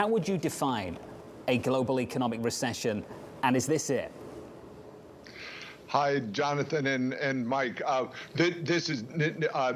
How would you define a global economic recession, and is this it? Hi, Jonathan and Mike. This is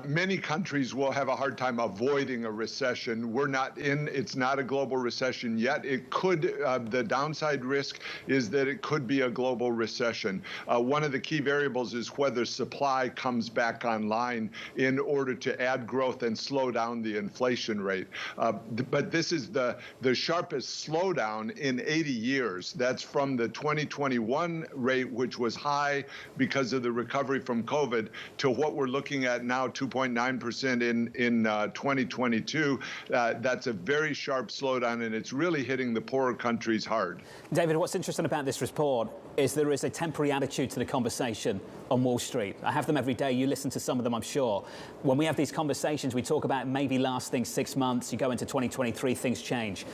many countries will have a hard time avoiding a recession. We're not in; it's not a global recession yet. It could. The downside risk is that it could be a global recession. One of the key variables is whether supply comes back online in order to add growth and slow down the inflation rate. But this is the sharpest slowdown in 80 years. That's from the 2021 rate, which was high because of the recovery from COVID, to what we're looking at now, 2.9% in 2022. That's a very sharp slowdown, and it's really hitting the poorer countries hard. David, what's interesting about this report is there is a temporary attitude to the conversation on Wall Street. I have them every day. You listen to some of them, I'm sure. When we have these conversations, we talk about maybe lasting 6 months. You go into 2023, things change.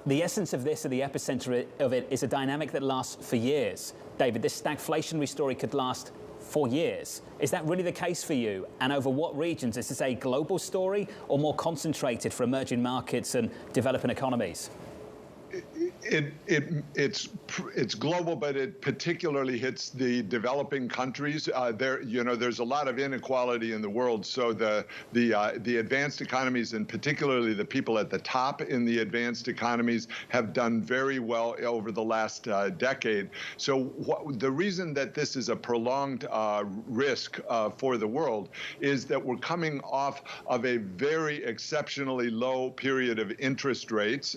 The essence of this, or the epicenter of it, is a dynamic that lasts for years. David, this stagflationary story could last for years. Is that really the case for you? And over what regions? Is this a global story or more concentrated for emerging markets and developing economies? It's global, but it particularly hits the developing countries. There's a lot of inequality in the world. So the advanced economies, and particularly the people at the top in the advanced economies, have done very well over the last decade. So the reason that this is a prolonged risk for the world is that we're coming off of a very exceptionally low period of interest rates.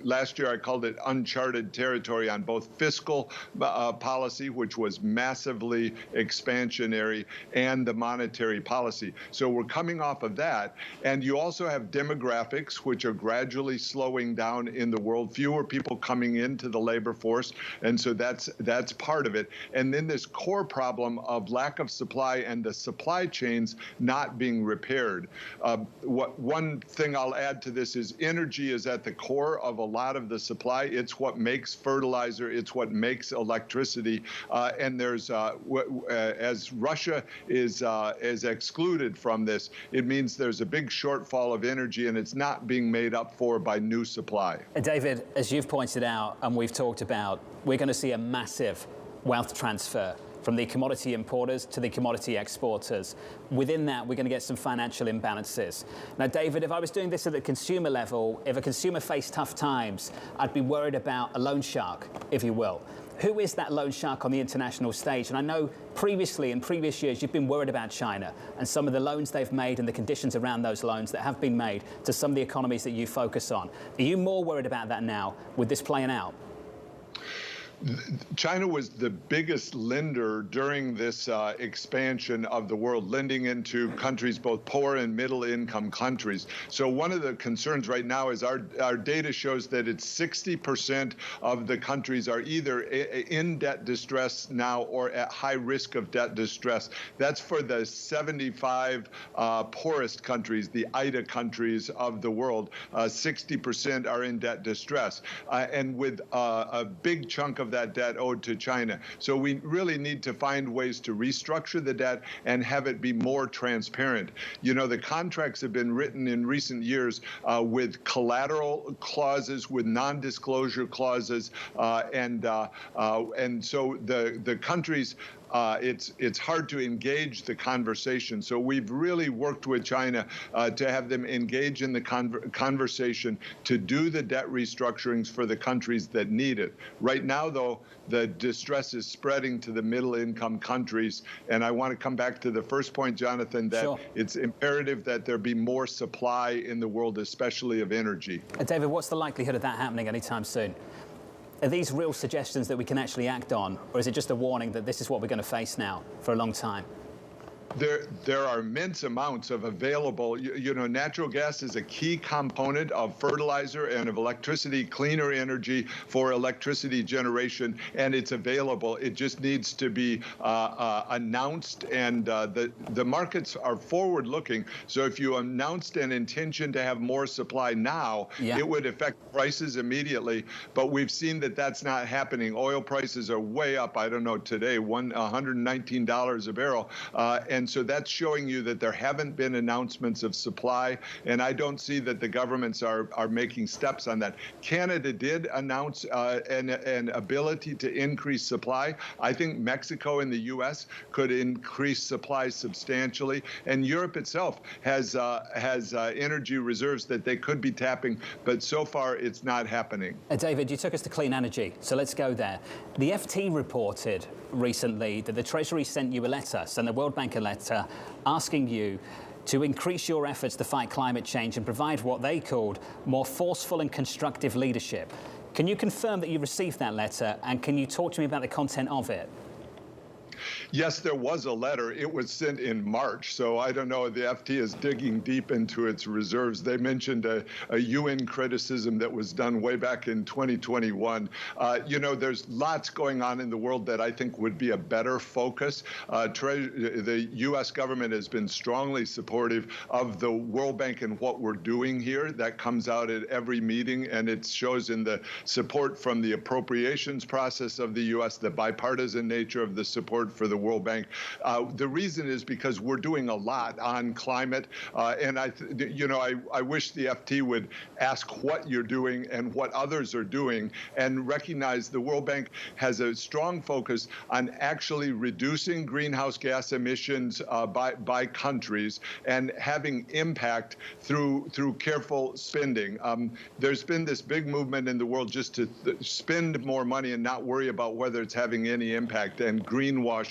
Last year, I called it uncharted territory on both fiscal policy, which was massively expansionary, and the monetary policy. So we're coming off of that. And you also have demographics, which are gradually slowing down in the world, fewer people coming into the labor force. And so that's part of it. And then this core problem of lack of supply and the supply chains not being repaired. One thing I'll add to this is energy is at the core of a lot of the supply. It's what makes fertilizer. It's what makes electricity. And there's as Russia is excluded from this, it means there's a big shortfall of energy, and it's not being made up for by new supply. David, as you've pointed out and we've talked about, we're going to see a massive wealth transfer from the commodity importers to the commodity exporters. Within that, we're going to get some financial imbalances. Now, David, if I was doing this at the consumer level, if a consumer faced tough times, I'd be worried about a loan shark, if you will. Who is that loan shark on the international stage? And I know previously, in previous years, you've been worried about China and some of the loans they've made and the conditions around those loans that have been made to some of the economies that you focus on. Are you more worried about that now with this playing out? China was the biggest lender during this expansion of the world, lending into countries, both poor and middle income countries. So one of the concerns right now is our data shows that it's 60% of the countries are either in debt distress now or at high risk of debt distress. That's for the 75 poorest countries, the IDA countries of the world. 60% are in debt distress, and with a big chunk of that debt owed to China. So we really need to find ways to restructure the debt and have it be more transparent. You know, the contracts have been written in recent years with collateral clauses, with non-disclosure clauses, and so the countries, it's hard to engage the conversation. So we've really worked with China to have them engage in the conversation to do the debt restructurings for the countries that need it. Right now, though, the distress is spreading to the middle-income countries. And I want to come back to the first point, Jonathan, that Sure. It's imperative that there be more supply in the world, especially of energy. David, what's the likelihood of that happening anytime soon? Are these real suggestions that we can actually act on, or is it just a warning that this is what we're going to face now for a long time? There are immense amounts of available, you know, natural gas is a key component of fertilizer and of electricity, cleaner energy for electricity generation, and it's available. It just needs to be announced, and the markets are forward-looking. So if you announced an intention to have more supply now, it would affect prices immediately, but we've seen that that's not happening. Oil prices are way up, I don't know, today, $119 a barrel, and And so that's showing you that there haven't been announcements of supply, and I don't see that the governments are making steps on that. Canada did announce an ability to increase supply. I think Mexico and the U.S. could increase supply substantially, and Europe itself has energy reserves that they could be tapping, but so far it's not happening. David, you took us to clean energy, so let's go there. The FT reported recently that the Treasury sent you a letter, sent the World Bank a letter, asking you to increase your efforts to fight climate change and provide what they called more forceful and constructive leadership. Can you confirm that you received that letter, and can you talk to me about the content of it? Yes, there was a letter. It was sent in March, so I don't know. The FT is digging deep into its reserves. They mentioned a UN criticism that was done way back in 2021. There's lots going on in the world that I think would be a better focus. The U.S. government has been strongly supportive of the World Bank and what we're doing here. That comes out at every meeting, and it shows in the support from the appropriations process of the U.S., the bipartisan nature of the support for the World Bank. The reason is because we're doing a lot on climate, and I wish the FT would ask what you're doing and what others are doing, and recognize the World Bank has a strong focus on actually reducing greenhouse gas emissions by countries and having impact through careful spending. There's been this big movement in the world just to spend more money and not worry about whether it's having any impact, and greenwashing.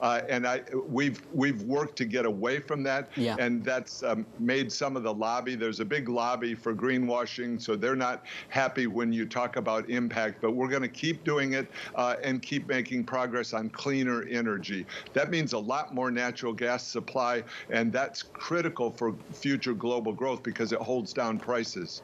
And we've worked to get away from that, and that's made some of the lobby. There's a big lobby for greenwashing, so they're not happy when you talk about impact. But we're going to keep doing it and keep making progress on cleaner energy. That means a lot more natural gas supply, and that's critical for future global growth because it holds down prices.